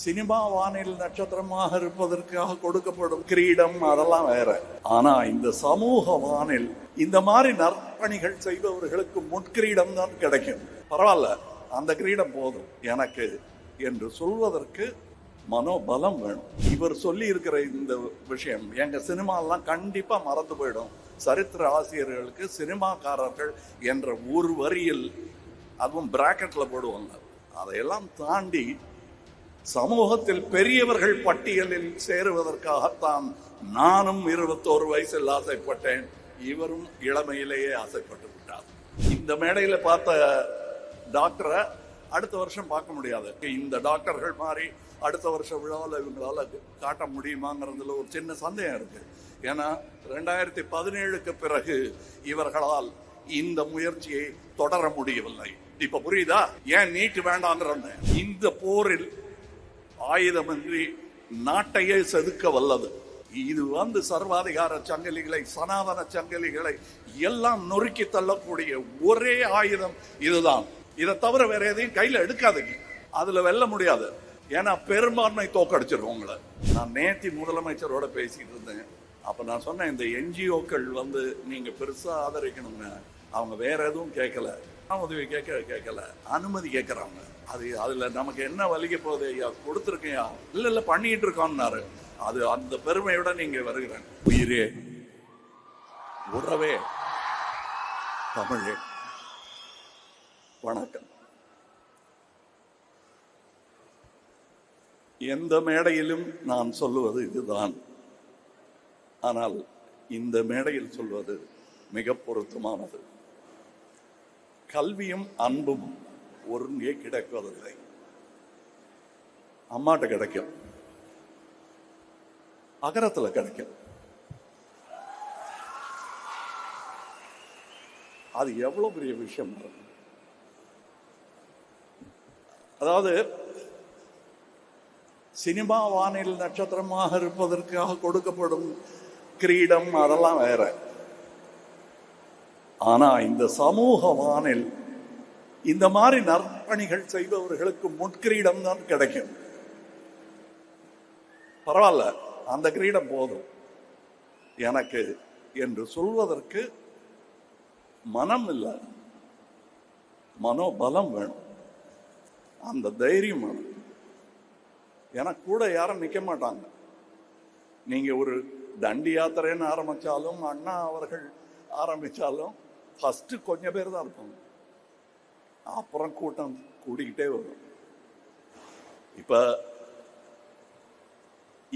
Cinema வானில் நட்சத்திரமாக இருப்பதற்காக கொடுக்கப்படும் கிரீடம் அதெல்லாம் வேற. ஆனா இந்த சமூக வானில் இந்த மாதிரி நற்பணிகள் செய்பவர்களுக்கு முட்கிரீடம் தான் கிடைக்கும். பரவாயில்ல, அந்த கிரீடம் போதும் எனக்கு என்று சொல்வதற்கு மனோபலம் வேணும். இவர் சொல்லி இருக்கிற இந்த விஷயம் எங்க சினிமாலாம் கண்டிப்பா மறந்து போயிடும். சரித்திர ஆசிரியர்களுக்கு சினிமாக்காரர்கள் என்ற ஒரு வரியில், அதுவும் பிராக்கெட்ல போடுவாங்க. அதையெல்லாம் தாண்டி சமூகத்தில் பெரியவர்கள் பட்டியலில் சேருவதற்காகத்தான் நானும் 21 வயசில் ஆசைப்பட்டேன். இவரும் இளமையிலேயே ஆசைப்பட்டு விட்டார். இந்த மேடையில பார்த்த டாக்டரை அடுத்த வருஷம் பார்க்க முடியாது. இந்த டாக்டர்கள் மாதிரி அடுத்த வருஷம் விழாவில் இவங்களால காட்ட முடியுமாங்கிறதுல ஒரு சின்ன சந்தேகம் இருக்கு. ஏன்னா 2017க்கு பிறகு இவர்களால் இந்த முயற்சியை தொடர முடியவில்லை. இப்ப புரியுதா ஏன் நீட் வேண்டாங்கிற? இந்த போரில் ஆயுதமின்றி நாட்டையே செதுக்க வல்லது. இது சர்வாதிகார சங்கிலிகளை, சனாதன சங்கிலிகளை எல்லாம் நொறுக்கி தள்ளக்கூடிய ஒரே ஆயுதம் இதுதான். இதை தவிர வேற எதையும் கையில எடுக்காதீங்க. அதுல வெல்ல முடியாது. ஏன்னா பெரும்பான்மை தோக்கடிச்சிருவோம் உங்களை. நான் நேத்தி முதலமைச்சரோட பேசிட்டு இருந்தேன். அப்ப நான் சொன்னேன், இந்த என்ஜிஓக்கள் நீங்க பெருசா ஆதரிக்கணுங்க. அவங்க வேற எதுவும் கேட்கல, உதவி கேட்கல, அனுமதி கேட்கறாங்க. அதுல நமக்கு என்ன வலிக்க போகுது? ஐயா கொடுத்துருக்கையா? இல்ல பண்ணிட்டு இருக்கோம்னாரு. அது அந்த பெருமையோட நீங்க வருகிறேன். உயிரே, உறவே, தமிழே, வணக்கம். எந்த மேடையிலும் நான் சொல்லுவது இதுதான். ஆனால் இந்த மேடையில் சொல்வது மிக பொருத்தமானது. கல்வியும் அன்பும் ஒருங்கே கிடைப்பதில்லை. அம்மாட்ட கிடைக்கும், அகரத்துல கிடைக்கும். அது எவ்வளவு பெரிய விஷயம். அதாவது சினிமா வானில் நட்சத்திரமாக இருப்பதற்காக கொடுக்கப்படும் கிரீடம் அதெல்லாம் வேற. ஆனா இந்த சமூக வானில் இந்த மாதிரி நற்பணிகள் செய்பவர்களுக்கு முட்கிரீடம் தான் கிடைக்கும். பரவாயில்ல, அந்த கிரீடம் போதும் எனக்கு என்று சொல்வதற்கு மனம் இல்லை, மனோபலம் வேணும், அந்த தைரியம் வேணும். ஏன்னா கூட யாரும் நிக்க மாட்டாங்க. நீங்க ஒரு தண்டி யாத்திரைன்னு ஆரம்பிச்சாலும், அண்ணா அவர்கள் ஆரம்பிச்சாலும் ஃபர்ஸ்ட் கொஞ்சம் பேர் தான் இருப்பாங்க. அப்புறம் கூட்டம் கூடிக்கிட்டே வரும். இப்ப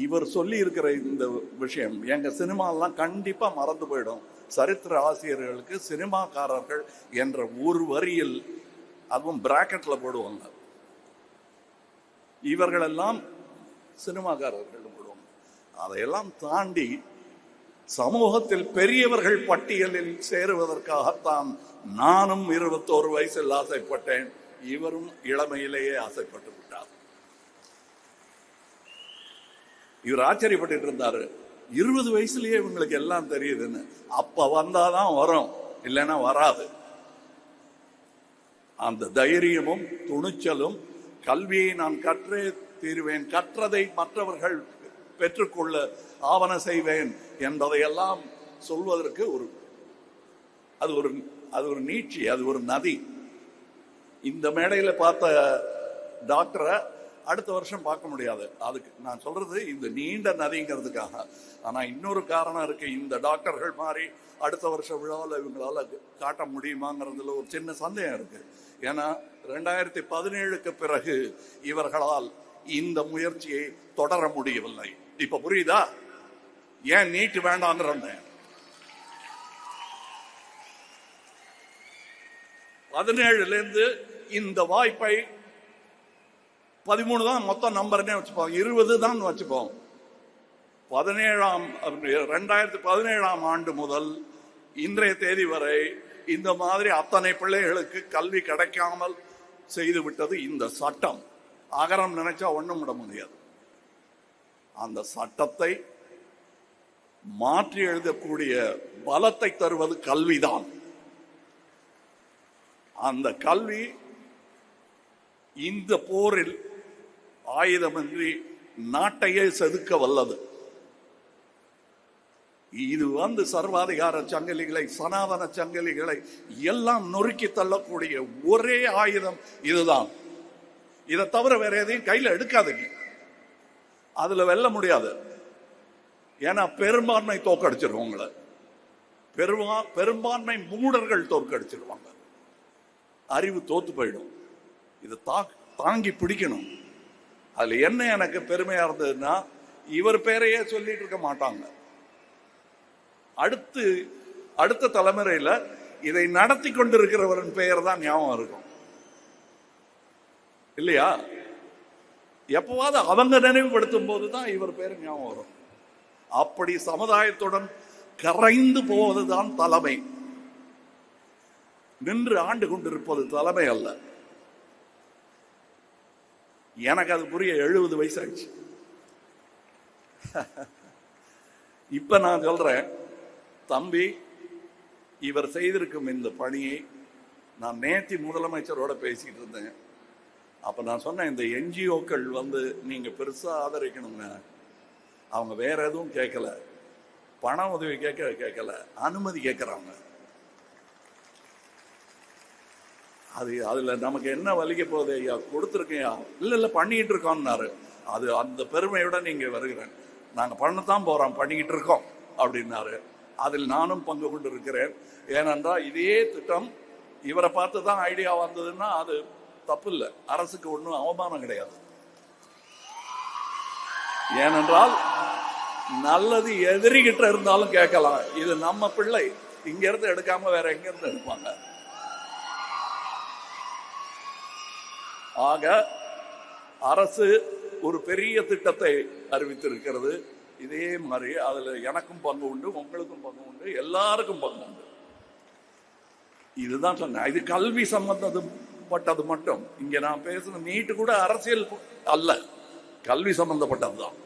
இவர் சொல்லி இருக்கிற இந்த விஷயம் எங்க சினிமாலாம் கண்டிப்பா மறந்து போயிடும். சரித்திர ஆசிரியர்களுக்கு சினிமாக்காரர்கள் என்ற ஒரு வரியில், அதுவும் பிராக்கெட்ல போடுவாங்க. இவர்களெல்லாம் சினிமாக்காரர்கள் போடுவாங்க. அதையெல்லாம் தாண்டி சமூகத்தில் பெரியவர்கள் பட்டியலில் சேருவதற்காகத்தான் நானும் 21 வயசில் ஆசைப்பட்டேன். இவரும் இளமையிலேயே ஆசைப்பட்டு விட்டார். இவர் ஆச்சரியப்பட்டு இருந்தாரு, 20 வயசுலயே இவங்களுக்கு எல்லாம் தெரியுதுன்னு. அப்ப வந்தாதான் வரும், இல்லைன்னா வராது. அந்த தைரியமும் துணிச்சலும், கல்வியை நான் கற்றே தீருவேன், கற்றதை மற்றவர்கள் பெற்றுக்கொள்ள ஆவண செய்வேன் என்பதையெல்லாம் சொல்வதற்கு அது ஒரு நீட்சி, அது ஒரு நதி. இந்த மேடையில பார்த்த டாக்டரை அடுத்த வருஷம் பார்க்க முடியாது. அதுக்கு நான் சொல்றது இந்த நீண்ட நதிங்கிறதுக்காக. ஆனா இன்னொரு காரணம் இருக்கு. இந்த டாக்டர்கள் மாதிரி அடுத்த வருஷம் விழாவில் இவங்களால காட்ட முடியுமாங்கிறதுல ஒரு சின்ன சந்தேகம் இருக்கு. ஏன்னா 2017க்கு பிறகு இவர்களால் இந்த முயற்சியை தொடர முடியவில்லை. இப்ப புரியுதா ஏன் நீட் வேண்டாங்கிற? 17 இந்த வாய்ப்பை 13 தான் மொத்தம் நம்பர்னே வச்சுப்போம், 20 தான் வச்சுப்போம். 2017 ஆண்டு முதல் இன்றைய தேதி வரை இந்த மாதிரி அத்தனை பிள்ளைகளுக்கு கல்வி கிடைக்காமல் செய்து விட்டது இந்த சட்டம். அகரம் நினைச்சா ஒண்ணும் விட முடியாது. அந்த சட்டத்தை மாற்றி எழுதக்கூடிய பலத்தை தருவது கல்விதான். அந்த கல்வி இந்த போரில் ஆயுதமின்றி நாட்டையே செதுக்க வல்லது. இது சர்வாதிகார சங்கிலிகளை, சனாதன சங்கிலிகளை எல்லாம் நொறுக்கி தள்ளக்கூடிய ஒரே ஆயுதம் இதுதான். இதை தவிர வேற எதையும் கையில எடுக்காதுங்க. அதுல வெல்ல முடியாது. ஏன்னா பெரும்பான்மை தோக்கடிச்சிருவாங்க. பெரும்பான்மை மூடர்கள் தோற்கடிச்சிருவாங்க. அறிவு தோத்து போயிடும். இதை தாங்கி பிடிக்கணும். அதுல என்ன எனக்கு பெருமையா இருந்ததுன்னா, இவர் பேரையே சொல்லிட்டு இருக்க மாட்டாங்க. அடுத்த தலைமுறையில இதை நடத்தி கொண்டிருக்கிறவரின் பெயர் தான் ஞாபகம் இருக்கும் இல்லையா? எப்பவாவது அவங்க நினைவுபடுத்தும் போதுதான் இவர் பேர் ஞாபகம் வரும். அப்படி சமுதாயத்துடன் கரைந்து போவதுதான் தலைமை. நின்று ஆண்டு கொண்டிருப்பது தலைமை அல்ல. எனக்கு அது புரிய 70 வயசு ஆயிடுச்சு. இப்ப நான் சொல்றேன், தம்பி, இவர் செய்திருக்கும் இந்த பணியை நான் நேத்தி முதலமைச்சரோட பேசிட்டு இருந்தேன். அப்ப நான் சொன்னேன், இந்த என்ஜிஓக்கள் நீங்க பெருசா ஆதரிக்கணுங்க. அவங்க வேற எதுவும் கேட்கல, பண உதவி கேட்கல, அனுமதி கேட்கறாங்க. அதுல நமக்கு என்ன வலிக்க போகுது? ஐயா கொடுத்துருக்கையா? இல்ல பண்ணிக்கிட்டு இருக்கோம்னாரு. அந்த பெருமையோட நீங்க வருகிறேன். நாங்க பண்ணத்தான் போறோம், பண்ணிக்கிட்டு இருக்கோம் அப்படின்னாரு. அதில் நானும் பங்கு கொண்டு இருக்கிறேன். ஏனென்றால் இதே திட்டம் இவரை பார்த்து தான் ஐடியா வந்ததுன்னா அது தப்பு இல்லை. அரசுக்கு ஒன்றும் அவமானம் கிடையாது. ஏனென்றால் நல்லது எதிரிகிட்ட இருந்தாலும் கேட்கலாம். இது நம்ம பிள்ளை, இங்க இருந்து எடுக்காம வேற எங்க இருந்து எடுப்பாங்க? ஆக அரசு ஒரு பெரிய திட்டத்தை அறிவித்திருக்கிறது. இதே மாதிரி அதுல எனக்கும் பங்கு உண்டு, உங்களுக்கும் பங்கு உண்டு, எல்லாருக்கும் பங்கு உண்டு. இதுதான் சொன்னேன். இது கல்வி சம்பந்தப்பட்டது மட்டும். இங்க நான் பேசுன நீட்டு கூட அரசியல் அல்ல, கல்வி சம்பந்தப்பட்டதுதான்.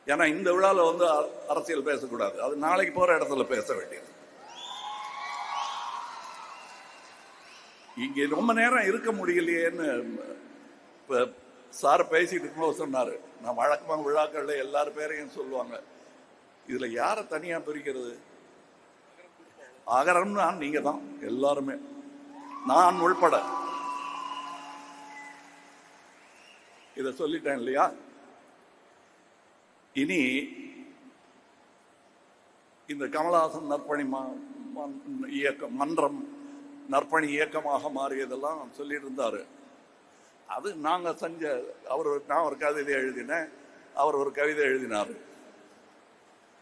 ஏன்னா இந்த விழால அரசியல் பேசக்கூடாது. அது நாளைக்கு போற இடத்துல பேச வேண்டியது. இங்க ரொம்ப நேரம் இருக்க முடியலையேன்னு சார் பேசிட்டு இருக்கும்போது சொன்னாரு. நான் வழக்கமாக விழாக்கள்ல எல்லாரும் பேரையும் சொல்லுவாங்க. இதுல யார தனியா பிரிக்கிறது? அகரம்னா நீங்க தான், எல்லாருமே, நான் உள்பட. இத சொல்லிட்டேன் இல்லையா? இனி இந்த கமலஹாசன் நற்பணி இயக்கம், மன்றம் நற்பணி இயக்கமாக மாறியதெல்லாம் சொல்லிட்டு இருந்தாரு. அது நாங்க செஞ்ச, நான் ஒரு கவிதை எழுதினேன், அவர் ஒரு கவிதை எழுதினார்.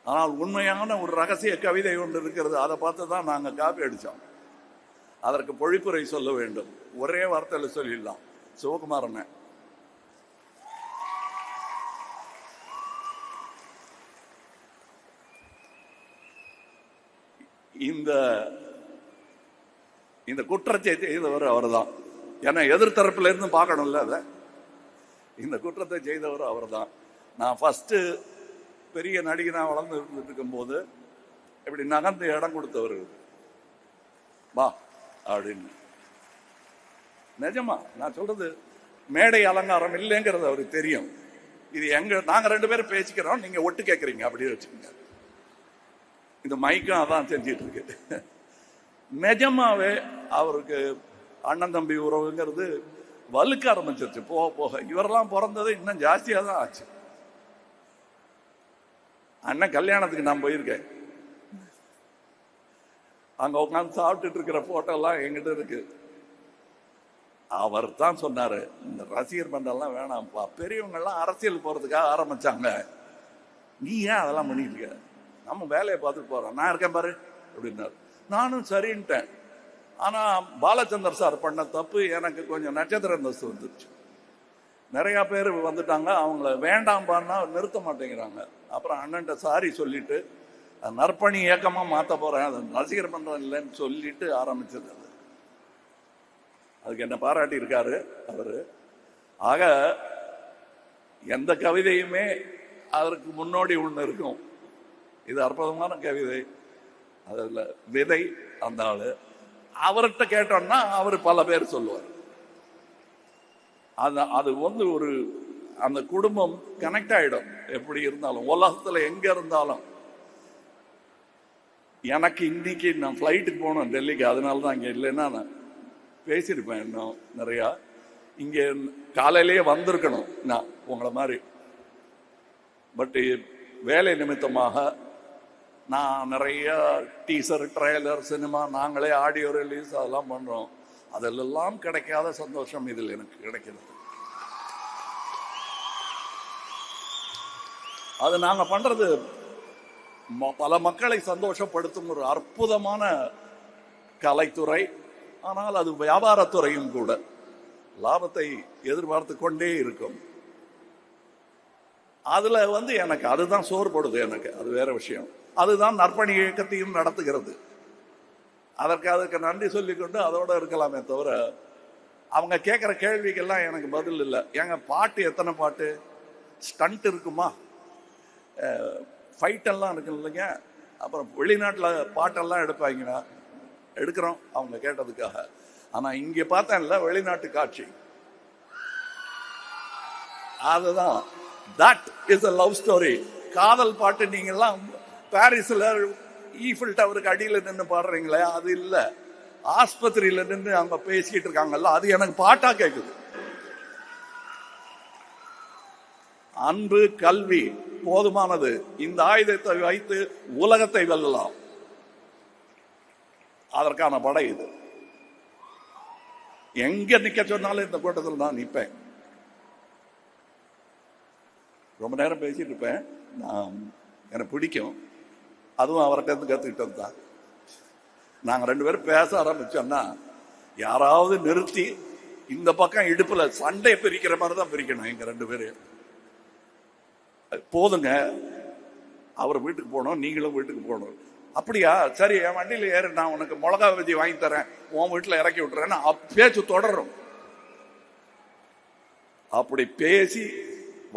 ஆனால் உண்மையான ஒரு ரகசிய கவிதை ஒன்று இருக்கிறது. அதை பார்த்து தான் நாங்க காப்பி அடிச்சோம். அதற்கு பொழிப்புரை சொல்ல வேண்டும். ஒரே வார்த்தையில சொல்லிடலாம். சிவகுமாரன் இந்த குற்றத்தை செய்தவர் அவர் தான். ஏன்னா எதிர்த்தரப்புல இருந்து பார்க்கணும்ல. அத இந்த குற்றத்தை செய்தவர் அவர் தான். நான் ஃபர்ஸ்ட் பெரிய நடிகனா வளர்ந்து இருக்கும் போது இப்படி நகர்ந்து இடம் கொடுத்தவர் வா அப்படின்னு. நிஜமா நான் சொல்றது மேடை அலங்காரம் இல்லைங்கிறது அவருக்கு தெரியும். இது நாங்க 2 பேரும் பேசிக்கிறோம், நீங்க ஒட்டு கேட்கறீங்க அப்படியே வச்சுக்கோங்க. இந்த மைக்கும் அதான் செஞ்சிட்டு இருக்கு. நிஜமாவே அவருக்கு அண்ணன் தம்பி உறவுங்கிறது வலுக்க ஆரம்பிச்சிருச்சு. போக போக இவரெல்லாம் பிறந்தது இன்னும் ஜாஸ்தியா தான் ஆச்சு. அண்ணன் கல்யாணத்துக்கு நான் போயிருக்கேன். அங்க உட்காந்து சாப்பிட்டுட்டு இருக்கிற போட்டோ எல்லாம் எங்கிட்ட இருக்கு. அவர் தான் சொன்னாரு, இந்த ரசிகர் மன்றம்லாம் வேணாம்ப்பா, பெரியவங்க எல்லாம் அரசியல் போறதுக்காக ஆரம்பிச்சாங்க, நீ ஏன் அதெல்லாம் பண்ணிட்டு இருக்க? நம்ம வேலையை பார்த்துட்டு போறோம், நான் இருக்கேன் பாரு அப்படின்னாரு. நானும் சரின்ட்டேன். ஆனா பாலச்சந்தர் சார் பண்ண தப்பு, எனக்கு கொஞ்சம் நட்சத்திர அந்தஸ்து வந்துருச்சு. நிறைய பேர் வந்துட்டாங்க, அவங்கள வேண்டாம்பான்னா நிறுத்த மாட்டேங்கிறாங்க. அப்புறம் அண்ணன்ட்ட சாரி சொல்லிட்டு நற்பணி இயக்கமா மாத்த போறேன், அது ரசிகர் மன்றம் இல்லைன்னு சொல்லிட்டு ஆரம்பிச்சது. அதுக்கு என்ன பாராட்டி இருக்காரு அவரு. ஆக எந்த கவிதையுமே அதற்கு முன்னோடி ஒண்ணு இருக்கும். இது அற்புதமான கவிதை. அதுல விதை அந்த ஆளு. அவர்கிட்ட கேட்டோம்னா அவர் பல பேர் சொல்லுவார். அது ஒரு அந்த குடும்பம் கனெக்ட் ஆயிடும். எப்படி இருந்தாலும் உலகத்துல எங்க இருந்தாலும். எனக்கு இன்னைக்கு நான் ஃப்ளைட்டுக்கு போனோம் டெல்லிக்கு, அதனால தான் இங்கே இல்லைன்னா நான் பேசியிருப்பேன் இன்னும் நிறையா. இங்கே காலையிலேயே வந்திருக்கணும் நான் உங்களை மாதிரி. பட் வேலை நிமித்தமாக நான் நிறைய டீசர், ட்ரெய்லர், சினிமா, நாங்களே ஆடியோ ரிலீஸ் அதெல்லாம் பண்ணுறோம். அதெல்லாம் கிடைக்காத சந்தோஷம் இதில் எனக்கு கிடைக்கிறது. அது நாங்கள் பண்ணுறது பல மக்களை சந்தோஷப்படுத்தும் ஒரு அற்புதமான கலைத்துறை. ஆனால் அது வியாபாரத்துறையும் கூட. லாபத்தை எதிர்பார்த்து கொண்டே இருக்கும். அதுல எனக்கு அதுதான் சோறுபடுது. எனக்கு அது வேற விஷயம். அதுதான் நற்பணி இயக்கத்தையும் நடத்துகிறது. அதற்கு நன்றி சொல்லிக்கொண்டு அதோட இருக்கலாமே தவிர, அவங்க கேட்குற கேள்விக்கெல்லாம் எனக்கு பதில் இல்லை. ஏங்க பாட்டு எத்தனை பாட்டு, ஸ்டண்ட் இருக்குமா, ஃபைட்டெல்லாம் இருக்கு இல்லைங்க. அப்புறம் வெளிநாட்டில் பாட்டெல்லாம் எடுப்பாங்கன்னா எடுக்கிறோம் அவங்க கேட்டதுக்காக. ஆனால் இங்கே பார்த்தேன்ல வெளிநாட்டு காட்சி, அதுதான் that is a love story. காதல் பாட்டு நீங்கெல்லாம் பாரிஸ்ல ஈஃபில் டவருக்கு அடியில் நின்று பாடுறீங்களே, அது இல்லை. ஆஸ்பத்திரியில நின்று அவங்க பேசிக்கிட்டு இருக்காங்கல்ல, அது எனக்கு பாட்டா கேட்குது. அன்பு, கல்வி போதுமானது. இந்த ஆயுதத்தை வைத்து உலகத்தை வெல்லலாம். அதற்கான படை இது. எங்க நிக்க சொன்னாலும் இந்த கூட்டத்தில் நான் நிற்பேன். ரொம்ப நேரம் பேசிட்டு இருப்பேன். எனக்கு பிடிக்கும். அதுவும் அவர்கிட்ட இருந்து கத்துக்கிட்டது தான். நாங்க 2 பேரும் பேச ஆரம்பிச்சோம்னா யாராவது நிறுத்தி இந்த பக்கம் இடுப்புல சண்டையை பிரிக்கிற மாதிரி தான் பிரிக்கணும். எங்க 2 பேரும் போதுங்க, அவர் வீட்டுக்கு போகணும், நீங்களும் வீட்டுக்கு போகணும். அப்படியா, சரி, என் வண்டியில் ஏறு, நான் உனக்கு மிளகா பஜ்ஜி வாங்கி தரேன், உன் வீட்டில் இறக்கி விட்டுறேன்னு பேச்சு தொடரும். அப்படி பேசி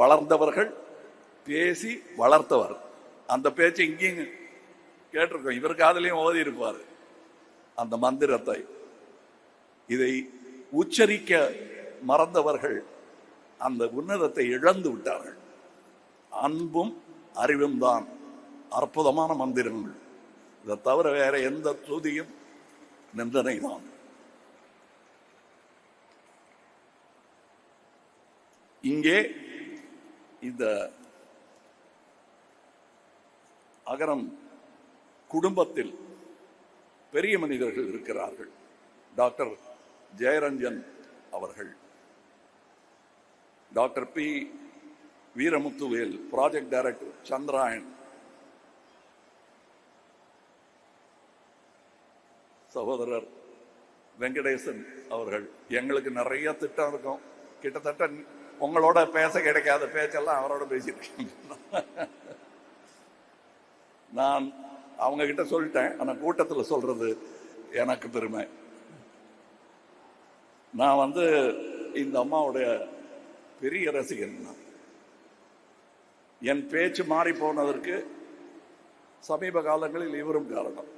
வளர்ந்தவர்கள், பேசி வளர்த்தவர். அந்த பேச்சு இங்கேயும் கேட்டிருக்கோம். இவர் காதலையும் ஓதி இருப்பார் அந்த மந்திரத்தை. இதை உச்சரிக்க மறந்தவர்கள் அந்த உன்னதத்தை இழந்து விட்டார்கள். அன்பும் அறிவும் தான் அற்புதமான மந்திரங்கள். இதை தவிர வேற எந்த துதியும் நிந்தனை தான். இங்கே இந்த அகரம் குடும்பத்தில் பெரிய மனிதர்கள் இருக்கிறார்கள். டாக்டர் ஜெயரஞ்சன் அவர்கள், doctor P Veeramuthuvel, project director Chandrayaan, சகோதரர் வெங்கடேசன் அவர்கள். எங்களுக்கு நிறைய திட்டம் இருக்கும். கிட்டத்தட்ட உங்களோட பேச கிடைக்காத பேச்செல்லாம் அவரோட பேசிட்டு நான் அவங்க கிட்ட சொல்லிட்டேன். ஆனா கூட்டத்தில் சொல்றது எனக்கு பெருமை. நான் இந்த அம்மாவுடைய பெரிய ரசிகன். என் பேச்சு மாறி போனதற்கு சமீப காலங்களில் இவரும் காரணம்.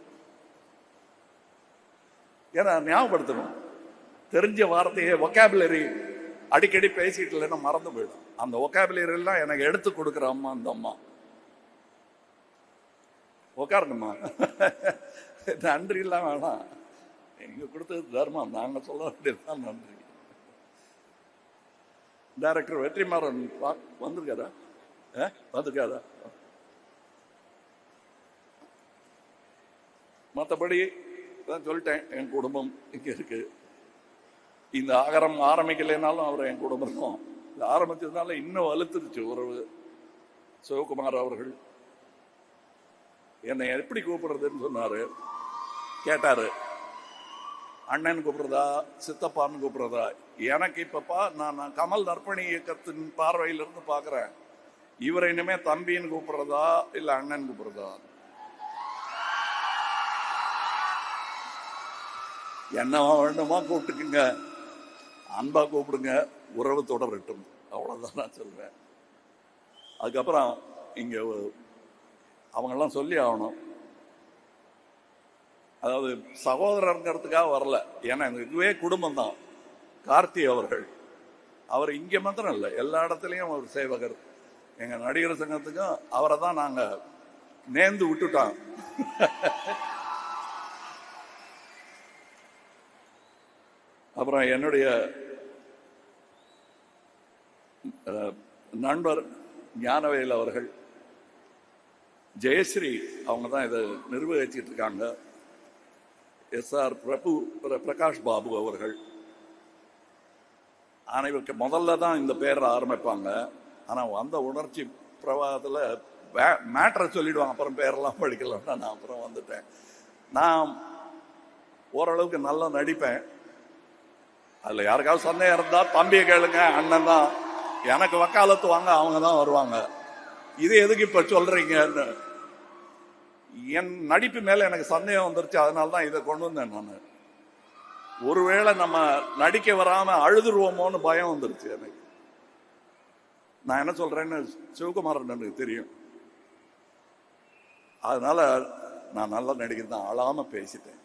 ஏன்னா ஞாபகப்படுத்தணும், தெரிஞ்ச வார்த்தையை ஒகாபுலரி அடிக்கடி பேசிட்டு இல்லைன்னா மறந்து போயிடும். அந்த ஒகாபுலரி எல்லாம் எனக்கு எடுத்து கொடுக்குற அம்மா அந்த அம்மா. உட்காருங்கம்மா, நன்றி எல்லாம் வேணாம், நீங்க கொடுத்தது தர்மம், நாங்க சொல்ல வேண்டியதுதான் நன்றி. டைரக்டர் வெற்றிமாறன் வந்திருக்காரா? வந்திருக்காரா? மற்றபடி தான் சொல்லிட்டேன். என் குடும்பம் இங்க இருக்கு. இந்த அகரம் ஆரம்பிக்கலைனாலும் அவர் என் குடும்பம் தான். இது ஆரம்பிச்சதுனால இன்னும் வலுத்துருச்சு உறவு. சிவகுமார் அவர்கள் என்னை எப்படி கூப்பிடுறதுன்னு சொன்னாரு, கேட்டாரு. அண்ணன் கூப்பிடுறதா, சித்தப்பான்னு கூப்பிடுறதா? எனக்கு இப்பப்பா நான் கமல் நற்பணி இயக்கத்தின் பார்வையிலிருந்து பாக்குறேன், இவரை இனிமே தம்பின்னு கூப்பிடுறதா இல்ல அண்ணன் கூப்பிடுறதா? என்னவா வேண்டுமா கூப்பிட்டுக்குங்க, அன்பா கூப்பிடுங்க, உறவு தொடரட்டும், அவ்வளவுதான் நான் சொல்றேன். அதுக்கப்புறம் இங்க அவங்கெல்லாம் சொல்லி ஆகணும். அதாவது சகோதரங்கிறதுக்காக வரல, ஏன்னா இதுவே குடும்பம் தான். கார்த்தி அவர்கள் அவர் இங்க மாத்திரம் இல்லை, எல்லா இடத்துலயும் அவர் சேவகர். எங்க நடிகர் சங்கத்துக்கும் அவரை தான் நாங்க நேர்ந்து விட்டுட்டோம். அப்புறம் என்னுடைய நண்பர் ஞானவேல் அவர்கள், ஜெயஸ்ரீ அவங்க தான் இதை நிர்வகிச்சிட்டு இருக்காங்க. SR பிரகாஷ் பாபு அவர்கள் அனைவருக்கு முதல்ல தான் இந்த பேரை ஆரம்பிப்பாங்க. ஆனால் வந்த உணர்ச்சி பிரவாகத்தில் மேட்ரை சொல்லிடுவாங்க, அப்புறம் பேரெல்லாம் படிக்கலாம்னா நான் அப்புறம் வந்துட்டேன். நான் ஓரளவுக்கு நல்லா நடிப்பேன். அதில் யாருக்காவது சந்தேகம் இருந்தால் தம்பியை கேளுங்க, அண்ணன் தான். எனக்கு வக்காலத்து வாங்க அவங்க தான் வருவாங்க. இது எதுக்கு இப்போ சொல்றீங்கன்னு என் நடிப்பு மேலே எனக்கு சந்தேகம் வந்துருச்சு. அதனால தான் இதை கொண்டு வந்தேன். நான் ஒருவேளை நம்ம நடிக்க வராம அழுதுருவோமோன்னு பயம் வந்துருச்சு எனக்கு. நான் என்ன சொல்றேன்னு சிவகுமாரன் எனக்கு தெரியும். அதனால நான் நல்லா நடிக்கிறேன் தான், அழாம பேசிட்டேன்.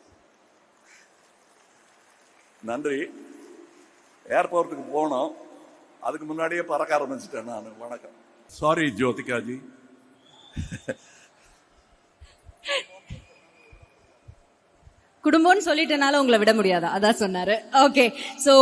நன்றி. ஏர்போர்ட்டுக்கு போனோம், அதுக்கு முன்னாடியே பறக்க ஆரம்பிச்சிட்டேன் நான். வணக்கம். சாரி ஜோதிகாஜி. குடும்பம்னு சொல்லிட்டனால உங்களை விட முடியாதா? அதான் சொன்னாரு. Okay, so